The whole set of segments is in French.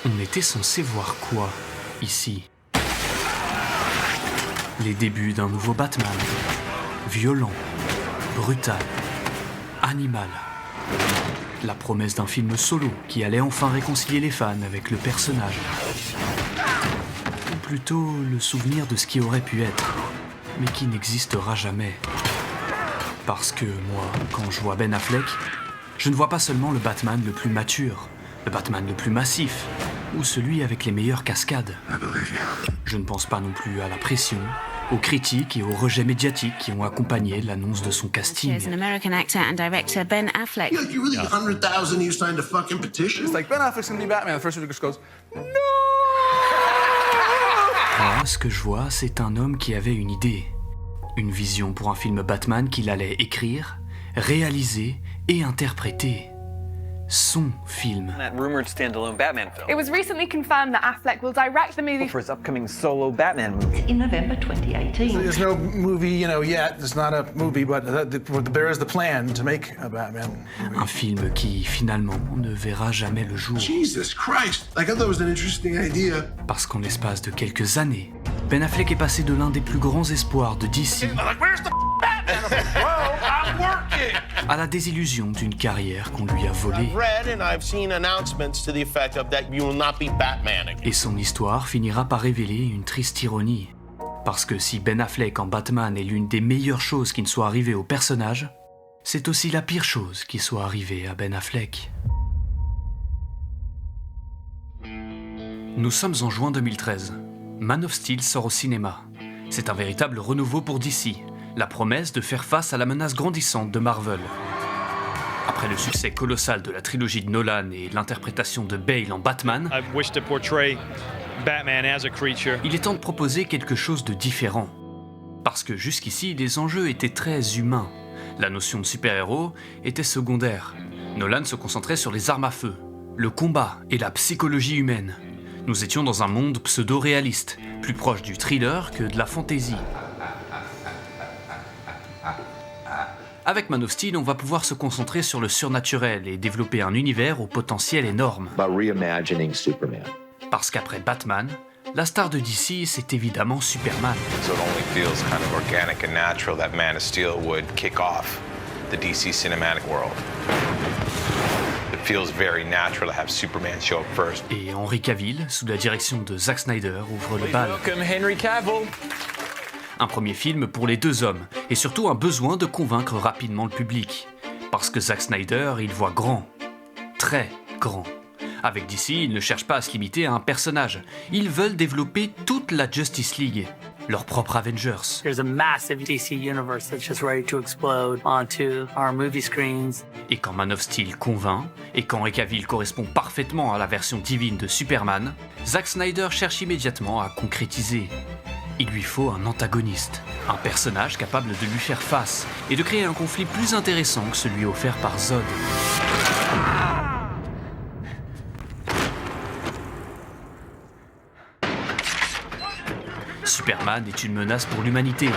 On était censé voir quoi, ici? Les débuts d'un nouveau Batman. Violent, brutal, animal. La promesse d'un film solo qui allait enfin réconcilier les fans avec le personnage. Ou plutôt le souvenir de ce qui aurait pu être, mais qui n'existera jamais. Parce que moi, quand je vois Ben Affleck, je ne vois pas seulement le Batman le plus mature, le Batman le plus massif, ou celui avec les meilleures cascades. Je ne pense pas non plus à la pression, aux critiques et aux rejets médiatiques qui ont accompagné l'annonce de son casting. As an American actor and director, Ben Affleck. You really 100,000 you signed a fucking petition? It's like, Ben Affleck's gonna be Batman. The first one just goes, Moi, ce que je vois, c'est un homme qui avait une idée. Une vision pour un film Batman qu'il allait écrire, réaliser et interpréter. Son film. That rumored standalone Batman film. It was recently confirmed that Affleck will direct the movie For his upcoming solo Batman movie. In November 2018. there's no movie, yet. There's not a movie, but there is the plan to make a Batman movie. Un film qui, finalement, ne verra jamais le jour. Jesus Christ! Like, I thought it was an interesting idea. Parce qu'en l'espace de quelques années, Ben Affleck est passé de l'un des plus grands espoirs de DC à la désillusion d'une carrière qu'on lui a volée. Read and I've seen announcements to the effect of that you will not be Batman again. Et son histoire finira par révéler une triste ironie. Parce que si Ben Affleck en Batman est l'une des meilleures choses qui ne soit arrivée au personnage, c'est aussi la pire chose qui soit arrivée à Ben Affleck. Nous sommes en juin 2013. Man of Steel sort au cinéma. C'est un véritable renouveau pour DC, la promesse de faire face à la menace grandissante de Marvel. Après le succès colossal de la trilogie de Nolan et l'interprétation de Bale en Batman, I wish to portray Batman as a creature. il est temps de proposer quelque chose de différent. Parce que jusqu'ici, les enjeux étaient très humains. La notion de super-héros était secondaire. Nolan se concentrait sur les armes à feu, le combat et la psychologie humaine. Nous étions dans un monde pseudo-réaliste, plus proche du thriller que de la fantasy. Avec Man of Steel, on va pouvoir se concentrer sur le surnaturel et développer un univers au potentiel énorme. About reimagining Superman. Parce qu'après Batman, la star de DC, c'est évidemment Superman. So it only feels kind of organic and natural that Man of Steel would kick off the DC cinematic world. It feels very natural to have Superman show up first. Et Henry Cavill, sous la direction de Zack Snyder, ouvre le bal. Welcome, Henry Cavill. Un premier film pour les deux hommes, et surtout un besoin de convaincre rapidement le public. Parce que Zack Snyder, il voit grand. Très grand. Avec DC, ils ne cherchent pas à se limiter à un personnage. Ils veulent développer toute la Justice League, leur propre Avengers. There's a massive DC universe that's just ready to explode onto our movie screens. Et quand Man of Steel convainc, et quand Henry Cavill correspond parfaitement à la version divine de Superman, Zack Snyder cherche immédiatement à concrétiser. Il lui faut un antagoniste, un personnage capable de lui faire face et de créer un conflit plus intéressant que celui offert par Zod. Superman est une menace pour l'humanité.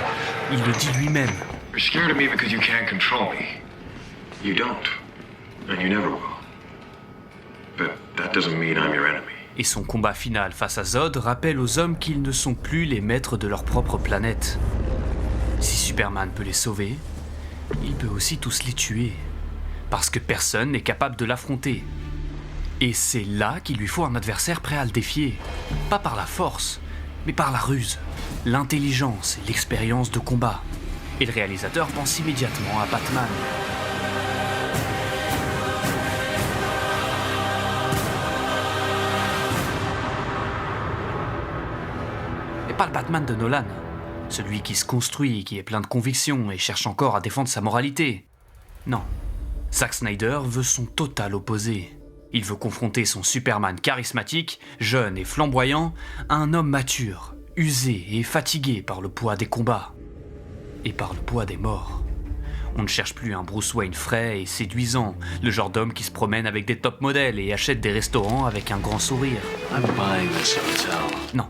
Il le dit lui-même. You're scared of me because you can't control me. You don't. And you never will. But that doesn't mean I'm your enemy. Et son combat final face à Zod rappelle aux hommes qu'ils ne sont plus les maîtres de leur propre planète. Si Superman peut les sauver, il peut aussi tous les tuer. Parce que personne n'est capable de l'affronter. Et c'est là qu'il lui faut un adversaire prêt à le défier. Pas par la force, mais par la ruse, l'intelligence et l'expérience de combat. Et le réalisateur pense immédiatement à Batman. Mais pas le Batman de Nolan, celui qui se construit, qui est plein de convictions et cherche encore à défendre sa moralité. Non, Zack Snyder veut son total opposé. Il veut confronter son Superman charismatique, jeune et flamboyant, à un homme mature, usé et fatigué par le poids des combats. Et par le poids des morts. On ne cherche plus un Bruce Wayne frais et séduisant, le genre d'homme qui se promène avec des top modèles et achète des restaurants avec un grand sourire. Non,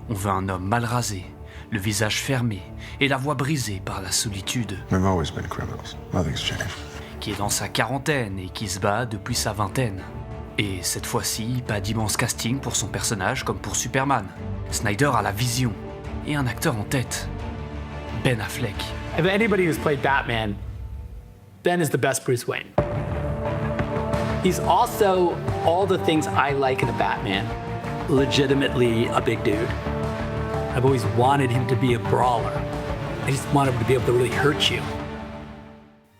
on veut un homme mal rasé, le visage fermé et la voix brisée par la solitude. We've always been criminals. Nothing's changed. Qui est dans sa quarantaine et qui se bat depuis sa vingtaine. Et cette fois-ci, pas d'immense casting pour son personnage comme pour Superman. Snyder a la vision et un acteur en tête, Ben Affleck. If anybody who's played Batman, Ben is the best Bruce Wayne. He's also all the things I like in a Batman. Legitimately a big dude. I've always wanted him to be a brawler. I just want him to be able to really hurt you.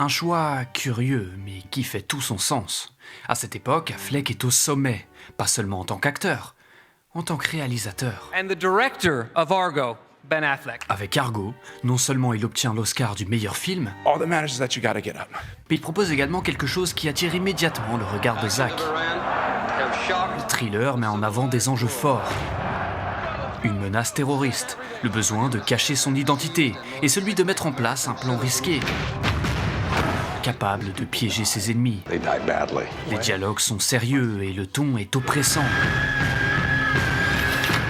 Un choix curieux, mais qui fait tout son sens. À cette époque, Affleck est au sommet, pas seulement en tant qu'acteur, en tant que réalisateur. And the director of Argo, Ben Affleck. Avec Argo, non seulement il obtient l'Oscar du meilleur film, All that matters is that you gotta get up. mais il propose également quelque chose qui attire immédiatement le regard de Zack. Le thriller met en avant des enjeux forts. Une menace terroriste, le besoin de cacher son identité et celui de mettre en place un plan risqué, capable de piéger ses ennemis. Les dialogues sont sérieux et le ton est oppressant.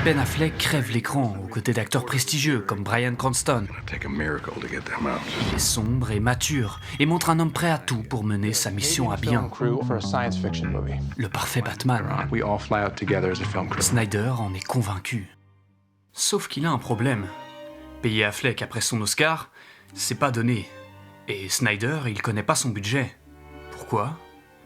Ben Affleck crève l'écran aux côtés d'acteurs prestigieux comme Bryan Cranston. Il est sombre et mature et montre un homme prêt à tout pour mener sa mission à bien. Le parfait Batman. Snyder en est convaincu. Sauf qu'il a un problème. Payer Affleck après son Oscar, c'est pas donné. Et Snyder, il connaît pas son budget. Pourquoi ?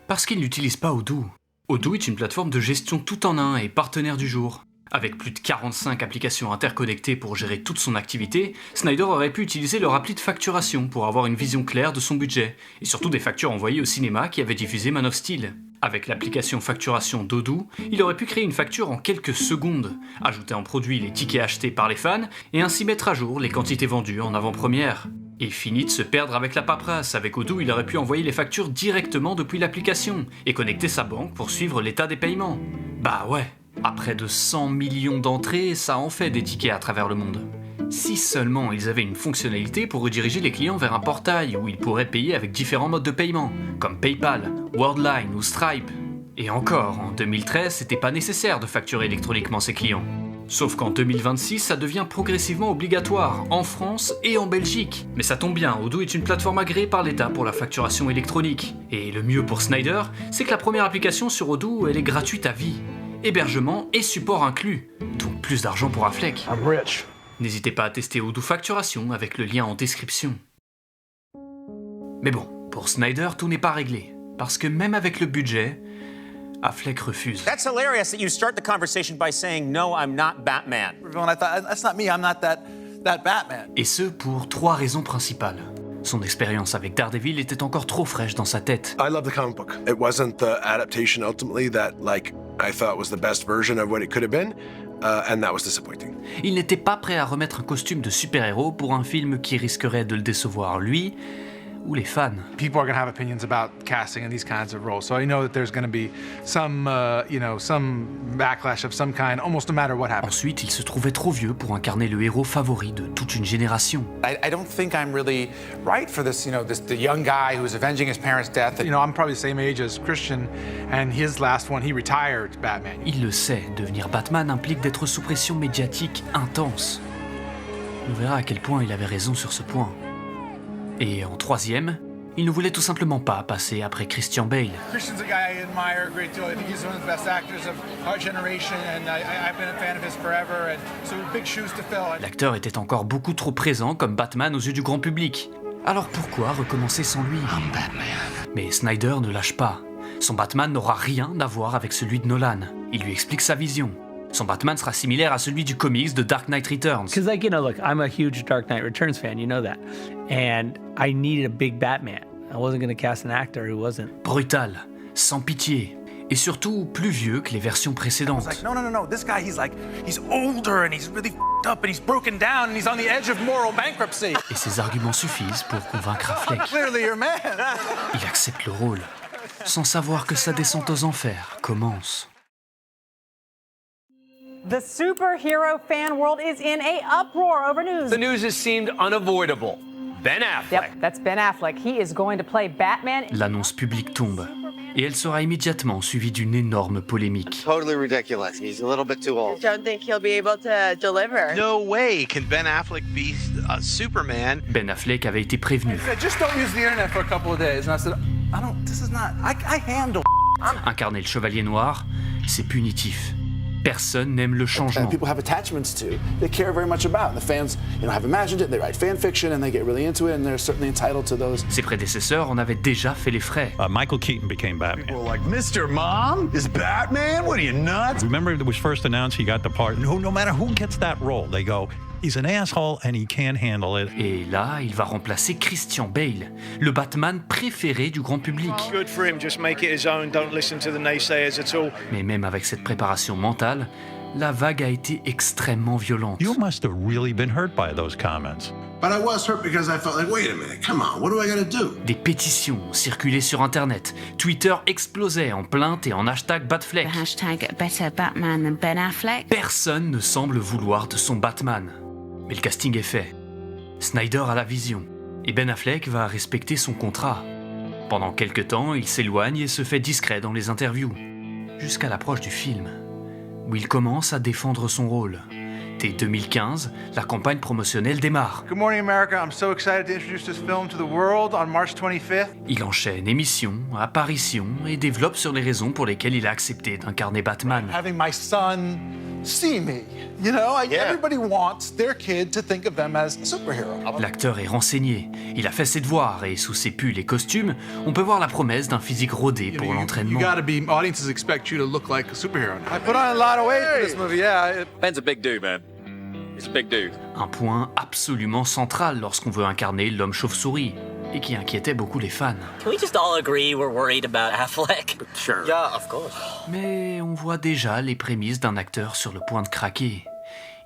Parce qu'il n'utilise pas Odoo. Odoo est une plateforme de gestion tout en un et partenaire du jour. Avec plus de 45 applications interconnectées pour gérer toute son activité, Snyder aurait pu utiliser leur appli de facturation pour avoir une vision claire de son budget, et surtout des factures envoyées au cinéma qui avait diffusé Man of Steel. Avec l'application facturation d'Odoo, il aurait pu créer une facture en quelques secondes, ajouter en produit les tickets achetés par les fans, et ainsi mettre à jour les quantités vendues en avant-première. Et fini de se perdre avec la paperasse, avec Odoo il aurait pu envoyer les factures directement depuis l'application, et connecter sa banque pour suivre l'état des paiements. Bah ouais, à près de 100 millions d'entrées, ça en fait des tickets à travers le monde. Si seulement ils avaient une fonctionnalité pour rediriger les clients vers un portail où ils pourraient payer avec différents modes de paiement, comme PayPal, Worldline ou Stripe. Et encore, en 2013, c'était pas nécessaire de facturer électroniquement ses clients. Sauf qu'en 2026, ça devient progressivement obligatoire, en France et en Belgique. Mais ça tombe bien, Odoo est une plateforme agréée par l'État pour la facturation électronique. Et le mieux pour Snyder, c'est que la première application sur Odoo, elle est gratuite à vie. Hébergement et support inclus. Donc plus d'argent pour Affleck. I'm rich. N'hésitez pas à tester Odoo Facturation avec le lien en description. Mais bon, pour Snyder, tout n'est pas réglé. Parce que même avec le budget, Affleck refuse. That's hilarious that you start the conversation by saying, "No, I'm not Batman." Everyone, I thought, that's not me. I'm not that Batman. Et ce, pour 3 raisons principales. Son expérience avec Daredevil était encore trop fraîche dans sa tête. I love the comic book. It wasn't the adaptation ultimately that, I thought was the best version of what it could have been, and that was disappointing. Il n'était pas prêt à remettre un costume de super-héros pour un film qui risquerait de le décevoir, lui ou les fans. People are going to have opinions about casting in these kinds of roles, so I know that there's going to be some backlash of some kind, almost no matter what happens. Ensuite, il se trouvait trop vieux pour incarner le héros favori de toute une génération. I don't think I'm really right for this, the young guy who's avenging his parents' death. I'm probably the same age as Christian, and his last one, he retired Batman. Il le sait, devenir Batman implique d'être sous pression médiatique intense. On verra à quel point il avait raison sur ce point. Et en troisième, il ne voulait tout simplement pas passer après Christian Bale. Christian's a guy I admire a great deal. I think he's one of the best actors of our generation, and I've been a fan of his forever, and so big shoes to fill. L'acteur était encore beaucoup trop présent comme Batman aux yeux du grand public. Alors pourquoi recommencer sans lui ? Mais Snyder ne lâche pas. Son Batman n'aura rien à voir avec celui de Nolan. Il lui explique sa vision. Son Batman sera similaire à celui du comics de Dark Knight Returns. Because, look, I'm a huge Dark Knight Returns fan, you know that. And I needed a big Batman. I wasn't going to cast an actor who wasn't. Brutal, sans pitié, et surtout plus vieux que les versions précédentes. No. This guy, he's older and he's really f***ed up and he's broken down and he's on the edge of moral bankruptcy. Et ses arguments suffisent pour convaincre Affleck. Clearly your man. Il accepte le rôle, sans savoir que sa descente aux enfers commence. The superhero fan world is in a uproar over news. The news has seemed unavoidable. Ben Affleck. Yep, that's Ben Affleck. He is going to play Batman. L'annonce publique tombe, et elle sera immédiatement suivie d'une énorme polémique. Totally ridiculous. He's a little bit too old. I don't think he'll be able to deliver. No way can Ben Affleck be Superman. Ben Affleck avait été prévenu. He said, just don't use the internet for a couple of days. And I said, I handle Incarner le Chevalier Noir, c'est punitif. Personne n'aime le changement. People have attachments to, they care very much about. And the fans, have imagined it, they write fan fiction and they get really into it and they're certainly entitled to those. Ses prédécesseurs en avaient déjà fait les frais. Michael Keaton became Batman. People were like, Mr. Mom is Batman? What are you, nuts? Remember it was first announced he got the part. No matter who gets that role, they go, he's an asshole and he can't handle it. Et là, il va remplacer Christian Bale, le Batman préféré du grand public. Good for him, just make it his own, don't listen to the naysayers at all. Mais même avec cette préparation mentale, la vague a été extrêmement violente. You must have really been hurt by those comments. But I was hurt because I felt like, wait a minute, come on, what do I gotta do? Des pétitions circulaient sur Internet. Twitter explosait en plaintes et en hashtag Batfleck. The hashtag Better Batman than Ben Affleck. Personne ne semble vouloir de son Batman. Mais le casting est fait. Snyder a la vision. Et Ben Affleck va respecter son contrat. Pendant quelque temps, il s'éloigne et se fait discret dans les interviews. Jusqu'à l'approche du film, où il commence à défendre son rôle. Dès 2015, la campagne promotionnelle démarre. Good morning, America. I'm so excited to introduce this film to the world on March 25th. Il enchaîne émissions, apparitions et développe sur les raisons pour lesquelles il a accepté d'incarner Batman. Having my son see me, everybody wants their kid to think of them as a superhero. L'acteur est renseigné, il a fait ses devoirs et sous ses pulls et costumes, on peut voir la promesse d'un physique rodé pour l'entraînement. Audiences expect you to look like a superhero. I put on a lot of weight for this movie, yeah. Ben's a big dude, man. He's a big dude. Un point absolument central lorsqu'on veut incarner l'homme chauve-souris, et qui inquiétait beaucoup les fans. Can we just all agree we're worried about Affleck? Sure. Yeah, of course. Mais on voit déjà les prémices d'un acteur sur le point de craquer.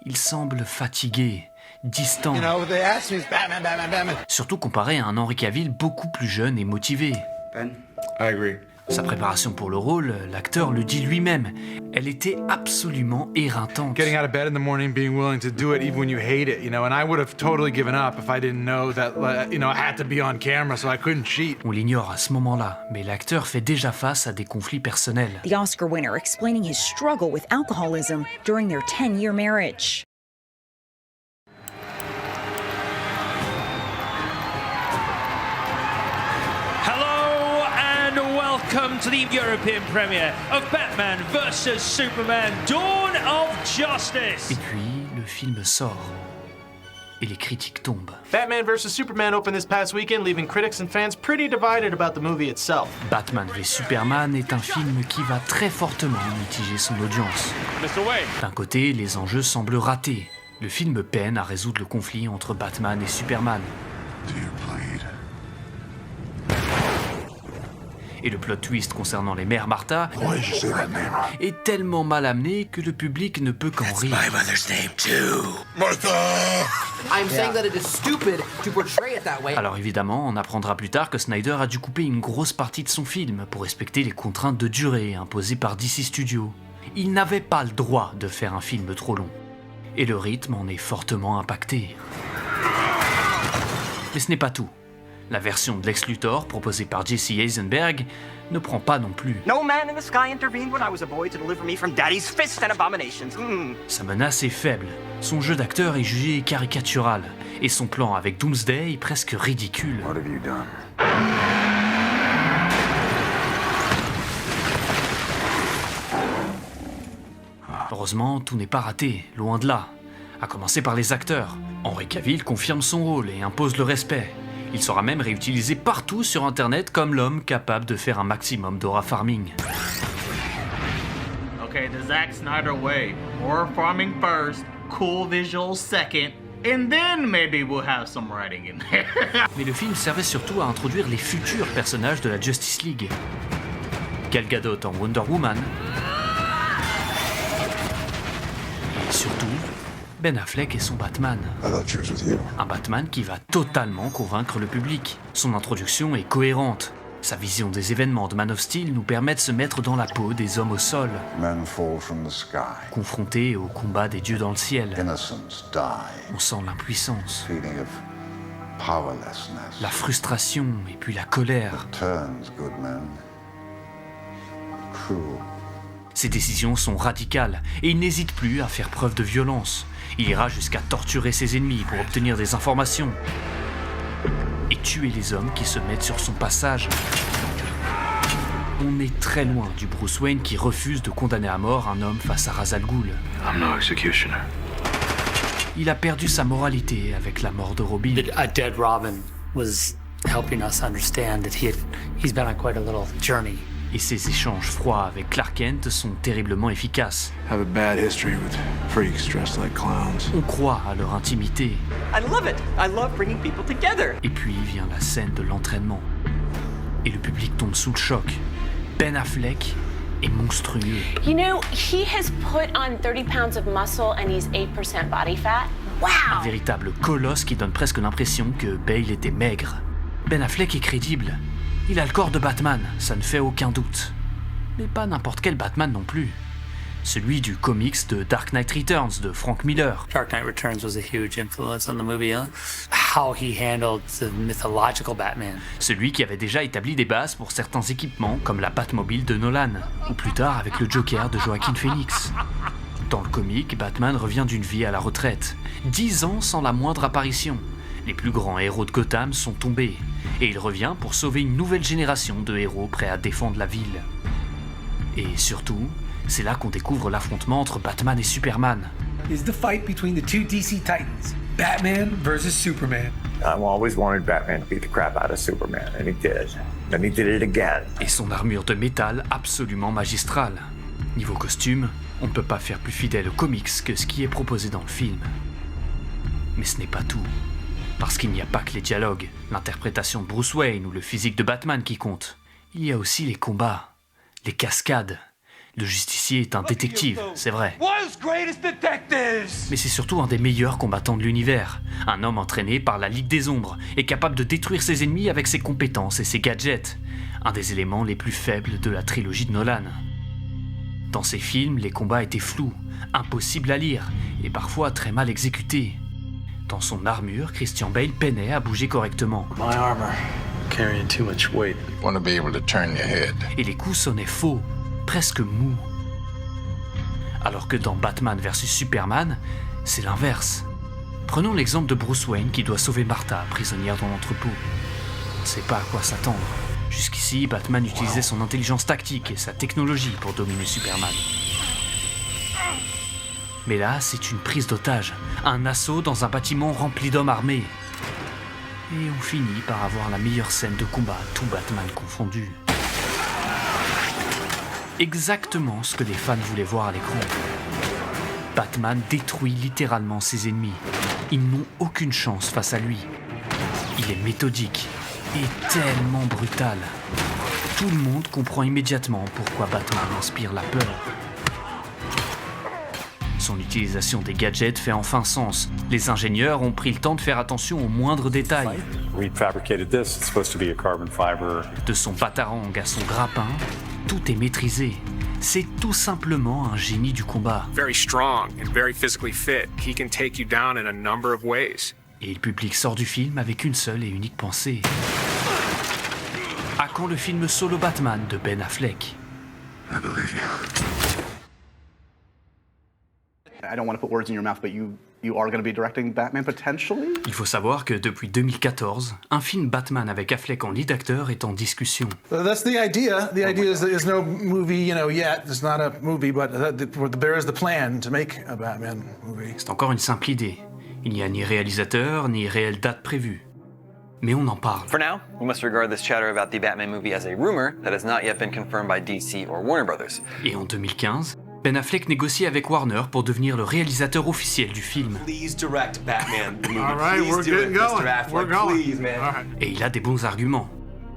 Il semble fatigué, distant. They ask me, is Batman. Surtout comparé à un Henry Cavill beaucoup plus jeune et motivé. Ben, I agree. Sa préparation pour le rôle, l'acteur le dit lui-même, elle était absolument éreintante. Getting out of bed in the morning, being willing to do it even when you hate it, and I would have totally given up if I didn't know that, I had to be on camera, so I couldn't cheat. On l'ignore à ce moment-là, mais l'acteur fait déjà face à des conflits personnels. The Oscar winner explaining his struggle with alcoholism during their 10-year marriage. Welcome to the European premiere of Batman vs Superman: Dawn of Justice. Et puis, le film sort. Et les critiques tombent. Batman vs Superman opened this past weekend, leaving critics and fans pretty divided about the movie itself. Batman v Superman est un film qui va très fortement mitiger son audience. D'un côté, les enjeux semblent ratés. Le film peine à résoudre le conflit entre Batman et Superman. Et le plot twist concernant les mères Martha est tellement mal amené que le public ne peut qu'en rire. Alors évidemment, on apprendra plus tard que Snyder a dû couper une grosse partie de son film pour respecter les contraintes de durée imposées par DC Studios. Il n'avait pas le droit de faire un film trop long. Et le rythme en est fortement impacté. Mais ce n'est pas tout. La version de Lex Luthor, proposée par Jesse Eisenberg, ne prend pas non plus. No man in the sky intervened when I was a boy to deliver me from daddy's fists and abominations. Sa menace est faible, son jeu d'acteur est jugé caricatural, et son plan avec Doomsday est presque ridicule. What have you done? Heureusement, tout n'est pas raté, loin de là. À commencer par les acteurs. Henry Cavill confirme son rôle et impose le respect. Il sera même réutilisé partout sur Internet comme l'homme capable de faire un maximum d'aura farming. Okay, the Zack Snyder way. Horror farming first, cool visuals second, and then maybe we'll have some writing in there. Mais le film servait surtout à introduire les futurs personnages de la Justice League. Gal Gadot en Wonder Woman. Et surtout, Ben Affleck et son Batman. Un Batman qui va totalement convaincre le public. Son introduction est cohérente. Sa vision des événements de Man of Steel nous permet de se mettre dans la peau des hommes au sol. Confrontés au combat des dieux dans le ciel. On sent l'impuissance. La frustration et puis la colère. Ses décisions sont radicales et il n'hésite plus à faire preuve de violence. Il ira jusqu'à torturer ses ennemis pour obtenir des informations et tuer les hommes qui se mettent sur son passage. On est très loin du Bruce Wayne qui refuse de condamner à mort un homme face à Ra's al Ghul. I'm no executioner. Il a perdu sa moralité avec la mort de Robin. A dead Robin was helping us understand that he's been on quite a little journey. Et ses échanges froids avec Clark Kent sont terriblement efficaces. Have a bad history with freaks dressed like clowns. On croit à leur intimité. I love it. I love bringing people together. Et puis vient la scène de l'entraînement. Et le public tombe sous le choc. Ben Affleck est monstrueux. You know, he has put on 30 pounds of muscle and he's 8% body fat. Wow! Un véritable colosse qui donne presque l'impression que Bale était maigre. Ben Affleck est crédible. Il a le corps de Batman, ça ne fait aucun doute. Mais pas n'importe quel Batman non plus. Celui du comics de Dark Knight Returns de Frank Miller. Dark Knight Returns was a huge influence on the movie, huh? How he handled the mythological Batman. Celui qui avait déjà établi des bases pour certains équipements comme la Batmobile de Nolan, ou plus tard avec le Joker de Joaquin Phoenix. Dans le comic, Batman revient d'une vie à la retraite. 10 ans sans la moindre apparition. Les plus grands héros de Gotham sont tombés. Et il revient pour sauver une nouvelle génération de héros prêts à défendre la ville. Et surtout, c'est là qu'on découvre l'affrontement entre Batman et Superman. Is the fight between the two DC Titans, Batman versus Superman. I've always wanted Batman to beat the crap out of Superman, and he did. And he did it again. Et son armure de métal absolument magistrale. Niveau costume, on ne peut pas faire plus fidèle aux comics que ce qui est proposé dans le film. Mais ce n'est pas tout. Parce qu'il n'y a pas que les dialogues, l'interprétation de Bruce Wayne ou le physique de Batman qui compte. Il y a aussi les combats, les cascades. Le justicier est un détective, c'est vrai. Mais c'est surtout un des meilleurs combattants de l'univers. Un homme entraîné par la Ligue des Ombres et capable de détruire ses ennemis avec ses compétences et ses gadgets. Un des éléments les plus faibles de la trilogie de Nolan. Dans ses films, les combats étaient flous, impossibles à lire et parfois très mal exécutés. Dans son armure, Christian Bale peinait à bouger correctement. My armor, carrying too much weight. Want to be able to turn your head. Et les coups sonnaient faux, presque mous. Alors que dans Batman vs Superman, c'est l'inverse. Prenons l'exemple de Bruce Wayne qui doit sauver Martha, prisonnière dans l'entrepôt. On ne sait pas à quoi s'attendre. Jusqu'ici, Batman utilisait son intelligence tactique et sa technologie pour dominer Superman. Mais là, c'est une prise d'otage, un assaut dans un bâtiment rempli d'hommes armés. Et on finit par avoir la meilleure scène de combat, tout Batman confondu. Exactement ce que les fans voulaient voir à l'écran. Batman détruit littéralement ses ennemis. Ils n'ont aucune chance face à lui. Il est méthodique et tellement brutal. Tout le monde comprend immédiatement pourquoi Batman inspire la peur. Son utilisation des gadgets fait enfin sens. Les ingénieurs ont pris le temps de faire attention aux moindres détails. De son batarang à son grappin, tout est maîtrisé. C'est tout simplement un génie du combat. Very strong and very physically fit. He can take you down in a number of ways. Et le public sort du film avec une seule et unique pensée. À quand le film Solo Batman de Ben Affleck? I believe you. I don't want to put words in your mouth, but you are going to be directing Batman potentially? Il faut savoir que depuis 2014, un film Batman avec Affleck en lead acteur est en discussion. That's the idea. The idea is there's no movie, yet. There's not a movie, but there is the plan to make a Batman movie. C'est encore une simple idée. Il n'y a ni réalisateur, ni réelle date prévue. Mais on en parle. For now, we must regard this chatter about the Batman movie as a rumor that has not yet been confirmed by DC or Warner Brothers. Et en 2015, Ben Affleck négocie avec Warner pour devenir le réalisateur officiel du film. Please direct Batman the movie. All right, Please we're do getting it, going. Mr. Affleck. We're going. Please, man. All right. Et il a des bons arguments.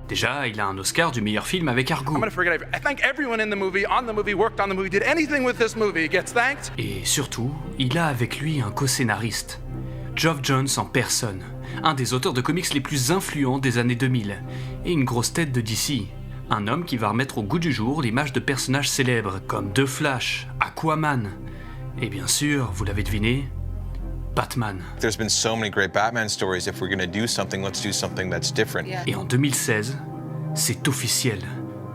Déjà, il a un Oscar du meilleur film avec Argo. I'm gonna forget I thank everyone in the movie, on the movie, worked on the movie, did anything with this movie, gets thanked. Et surtout, il a avec lui un co-scénariste. Geoff Johns en personne, un des auteurs de comics les plus influents des années 2000, et une grosse tête de DC. Un homme qui va remettre au goût du jour l'image de personnages célèbres comme The Flash, Aquaman, et bien sûr, vous l'avez deviné, Batman. There's been so many great Batman stories. If we're going to do something, let's do something that's different. Et en 2016, c'est officiel.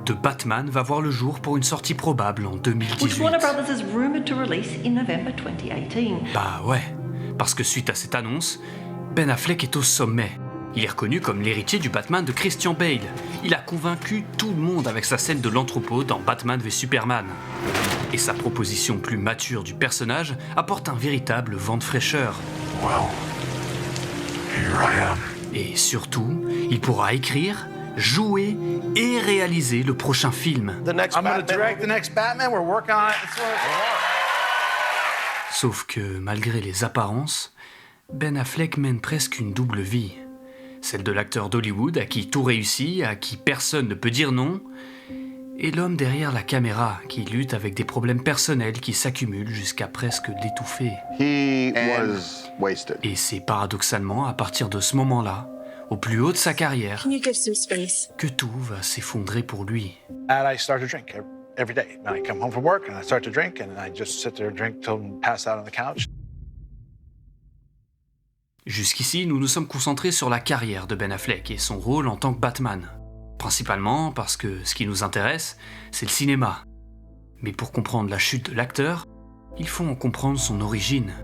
The Batman va voir le jour pour une sortie probable en 2018. Which Warner Brothers is rumored to release in November 2018. Bah ouais, parce que suite à cette annonce, Ben Affleck est au sommet. Il est reconnu comme l'héritier du Batman de Christian Bale. Il a convaincu tout le monde avec sa scène de l'entrepôt dans Batman v Superman. Et sa proposition plus mature du personnage apporte un véritable vent de fraîcheur. Well, here I am. Et surtout, il pourra écrire, jouer et réaliser le prochain film. I'm gonna direct the next Batman. We're working on it. Sauf que, malgré les apparences, Ben Affleck mène presque une double vie. Celle de l'acteur d'Hollywood à qui tout réussit, à qui personne ne peut dire non, et l'homme derrière la caméra qui lutte avec des problèmes personnels qui s'accumulent jusqu'à presque l'étouffer. He was wasted. Et c'est paradoxalement à partir de ce moment-là, au plus haut de sa carrière, que tout va s'effondrer pour lui. And I start to drink every day. And I come home from work and I start to drink and I just sit there and drink till I pass out on the couch. Jusqu'ici, nous nous sommes concentrés sur la carrière de Ben Affleck et son rôle en tant que Batman. Principalement parce que ce qui nous intéresse, c'est le cinéma. Mais pour comprendre la chute de l'acteur, il faut en comprendre son origine.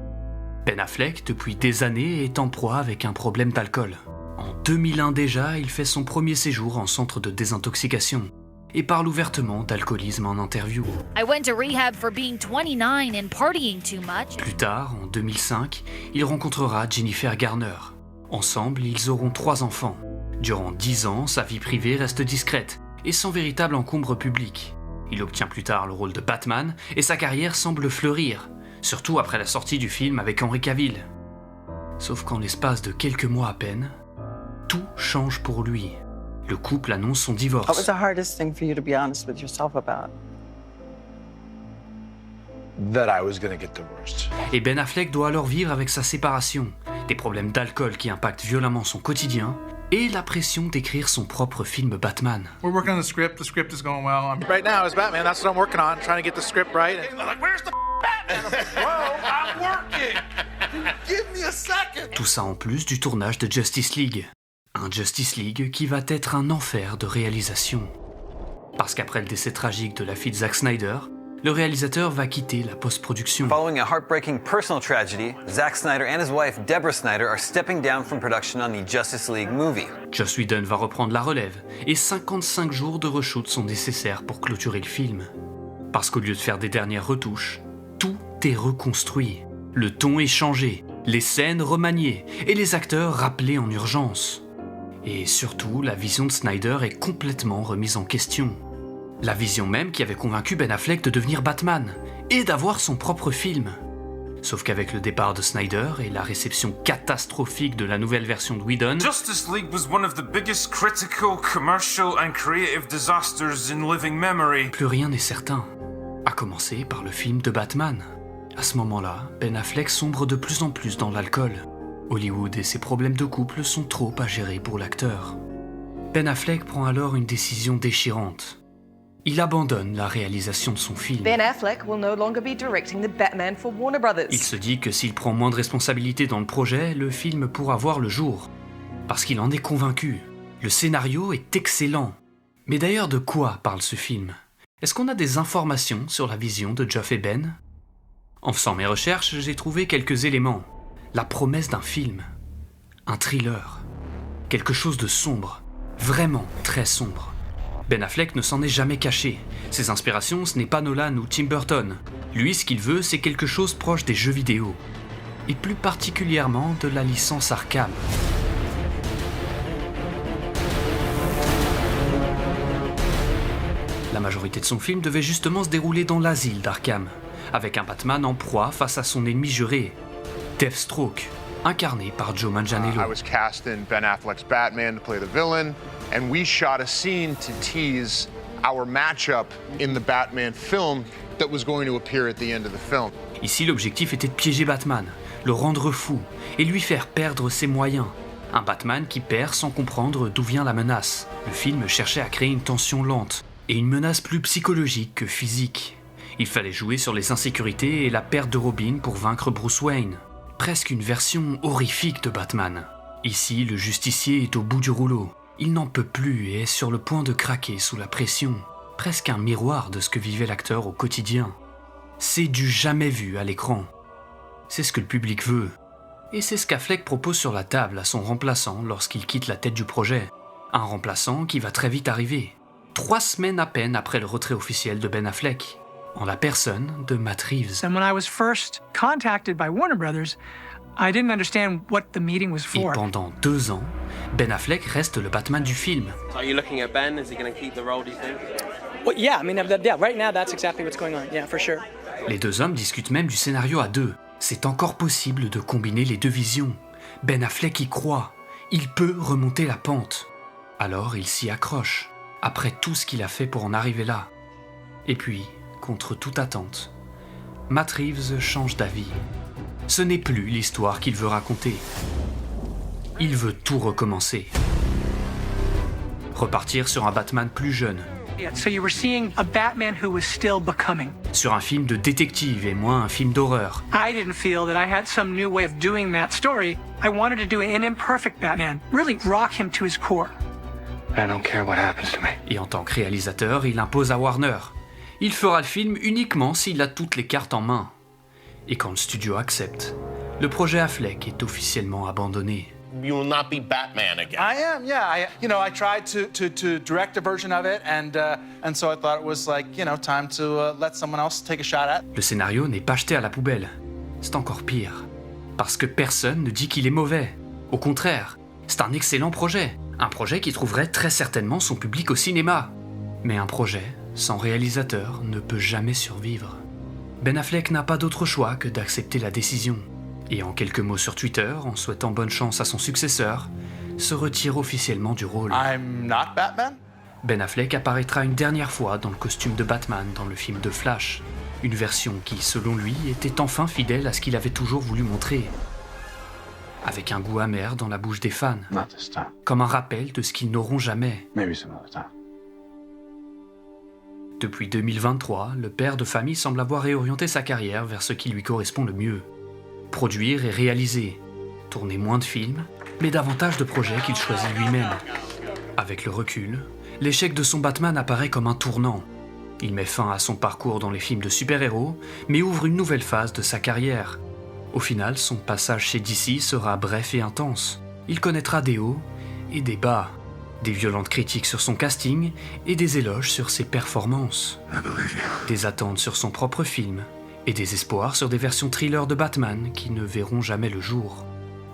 Ben Affleck, depuis des années, est en proie avec un problème d'alcool. En 2001 déjà, il fait son premier séjour en centre de désintoxication et parle ouvertement d'alcoolisme en interview. I went to rehab for being 29 and partying too much. Plus tard, en 2005, il rencontrera Jennifer Garner. Ensemble, ils auront 3 enfants. Durant 10 ans, sa vie privée reste discrète et sans véritable encombre public. Il obtient plus tard le rôle de Batman et sa carrière semble fleurir, surtout après la sortie du film avec Henry Cavill. Sauf qu'en l'espace de quelques mois à peine, tout change pour lui. Le couple annonce son divorce. What was the hardest thing for you to be honest with yourself about? That I was gonna get divorced. Et Ben Affleck doit alors vivre avec sa séparation, des problèmes d'alcool qui impactent violemment son quotidien et la pression d'écrire son propre film Batman. We're working on the script. The script is going well. Right now, as Batman, that's what I'm working on, trying to get the script right. And they're like, "Where's the Batman?" Bro, I'm working. Give me a second. Tout ça en plus du tournage de Justice League. Un Justice League qui va être un enfer de réalisation. Parce qu'après le décès tragique de la fille de Zack Snyder, le réalisateur va quitter la post-production. Following a heartbreaking personal tragedy, Zack Snyder and his wife Deborah Snyder are stepping down from production on the Justice League movie. Joss Whedon va reprendre la relève et 55 jours de reshoot sont nécessaires pour clôturer le film. Parce qu'au lieu de faire des dernières retouches, tout est reconstruit. Le ton est changé, les scènes remaniées et les acteurs rappelés en urgence. Et surtout, la vision de Snyder est complètement remise en question. La vision même qui avait convaincu Ben Affleck de devenir Batman et d'avoir son propre film. Sauf qu'avec le départ de Snyder et la réception catastrophique de la nouvelle version de Whedon, Justice League was one of the biggest critical, commercial and creative disasters in living memory. Plus rien n'est certain. À commencer par le film de Batman. À ce moment-là, Ben Affleck sombre de plus en plus dans l'alcool. Hollywood et ses problèmes de couple sont trop à gérer pour l'acteur. Ben Affleck prend alors une décision déchirante. Il abandonne la réalisation de son film. Ben Affleck will no longer be directing the Batman for Warner Brothers. Il se dit que s'il prend moins de responsabilités dans le projet, le film pourra voir le jour. Parce qu'il en est convaincu. Le scénario est excellent. Mais d'ailleurs, de quoi parle ce film ? Est-ce qu'on a des informations sur la vision de Geoff et Ben ? En faisant mes recherches, j'ai trouvé quelques éléments. La promesse d'un film. Un thriller. Quelque chose de sombre. Vraiment très sombre. Ben Affleck ne s'en est jamais caché. Ses inspirations, ce n'est pas Nolan ou Tim Burton. Lui, ce qu'il veut, c'est quelque chose proche des jeux vidéo. Et plus particulièrement de la licence Arkham. La majorité de son film devait justement se dérouler dans l'asile d'Arkham, avec un Batman en proie face à son ennemi juré, Deathstroke, incarné par Joe Manganiello. I was cast in Ben Affleck's Batman to play the villain, and we shot a scene to tease our matchup in the Batman film that was going to appear at the end of the film. Ici, l'objectif était de piéger Batman, le rendre fou et lui faire perdre ses moyens. Un Batman qui perd sans comprendre d'où vient la menace. Le film cherchait à créer une tension lente et une menace plus psychologique que physique. Il fallait jouer sur les insécurités et la perte de Robin pour vaincre Bruce Wayne. Presque une version horrifique de Batman. Ici, le justicier est au bout du rouleau. Il n'en peut plus et est sur le point de craquer sous la pression. Presque un miroir de ce que vivait l'acteur au quotidien. C'est du jamais vu à l'écran. C'est ce que le public veut. Et c'est ce qu'Affleck propose sur la table à son remplaçant lorsqu'il quitte la tête du projet. Un remplaçant qui va très vite arriver. 3 semaines à peine après le retrait officiel de Ben Affleck, en la personne de Matt Reeves. And when I was first contacted by Warner Brothers, I didn't understand what the meeting was Et for. pendant 2 ans, Ben Affleck reste le Batman du film. So are you looking at Ben? Is he going to keep the role, do you think? Well, yeah, I mean, yeah, right now that's exactly what's going on. Yeah, for sure. Les 2 hommes discutent même du scénario à 2. C'est encore possible de combiner les 2 visions. Ben Affleck y croit. Il peut remonter la pente. Alors il s'y accroche, après tout ce qu'il a fait pour en arriver là. Et puis, contre toute attente, Matt Reeves change d'avis. Ce n'est plus l'histoire qu'il veut raconter. Il veut tout recommencer. Repartir sur un Batman plus jeune. So you were seeing a Batman who was still becoming. Sur un film de détective et moins un film d'horreur. I didn't feel that I had some new way of doing that story. I wanted to do an imperfect Batman, really rock him to his core. I don't care what happens to me. Et en tant que réalisateur, il impose à Warner. Il fera le film uniquement s'il a toutes les cartes en main. Et quand le studio accepte, le projet Affleck est officiellement abandonné. You will not be Batman again. I am, yeah. I tried to direct a version of it, and so I thought it was like, time to let someone else take a shot at. Le scénario n'est pas jeté à la poubelle. C'est encore pire. Parce que personne ne dit qu'il est mauvais. Au contraire, c'est un excellent projet. Un projet qui trouverait très certainement son public au cinéma. Mais un projet sans réalisateur ne peut jamais survivre. Ben Affleck n'a pas d'autre choix que d'accepter la décision. Et en quelques mots sur Twitter, en souhaitant bonne chance à son successeur, se retire officiellement du rôle. I'm not Batman? Ben Affleck apparaîtra une dernière fois dans le costume de Batman dans le film de Flash. Une version qui, selon lui, était enfin fidèle à ce qu'il avait toujours voulu montrer. Avec un goût amer dans la bouche des fans. Comme un rappel de ce qu'ils n'auront jamais. Depuis 2023, le père de famille semble avoir réorienté sa carrière vers ce qui lui correspond le mieux. Produire et réaliser. Tourner moins de films, mais davantage de projets qu'il choisit lui-même. Avec le recul, l'échec de son Batman apparaît comme un tournant. Il met fin à son parcours dans les films de super-héros, mais ouvre une nouvelle phase de sa carrière. Au final, son passage chez DC sera bref et intense. Il connaîtra des hauts et des bas, des violentes critiques sur son casting et des éloges sur ses performances. Des attentes sur son propre film et des espoirs sur des versions thriller de Batman qui ne verront jamais le jour.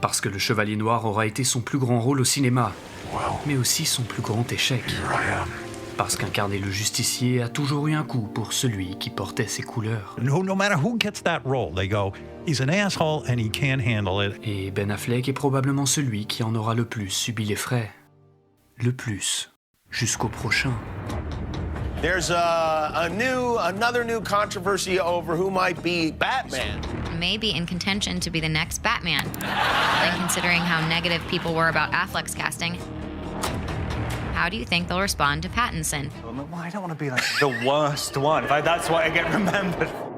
Parce que le Chevalier Noir aura été son plus grand rôle au cinéma, mais aussi son plus grand échec. Parce qu'incarner le justicier a toujours eu un coup pour celui qui portait ses couleurs. No matter who gets that role, they go, he's an asshole and he can't handle it. Et Ben Affleck est probablement celui qui en aura le plus subi les frais. Le plus, jusqu'au prochain. There's another new controversy over who might be Batman. Maybe in contention to be the next Batman. And considering how negative people were about Affleck's casting, how do you think they'll respond to Pattinson? Well, I don't want to be like the worst one. That's what I get remembered for.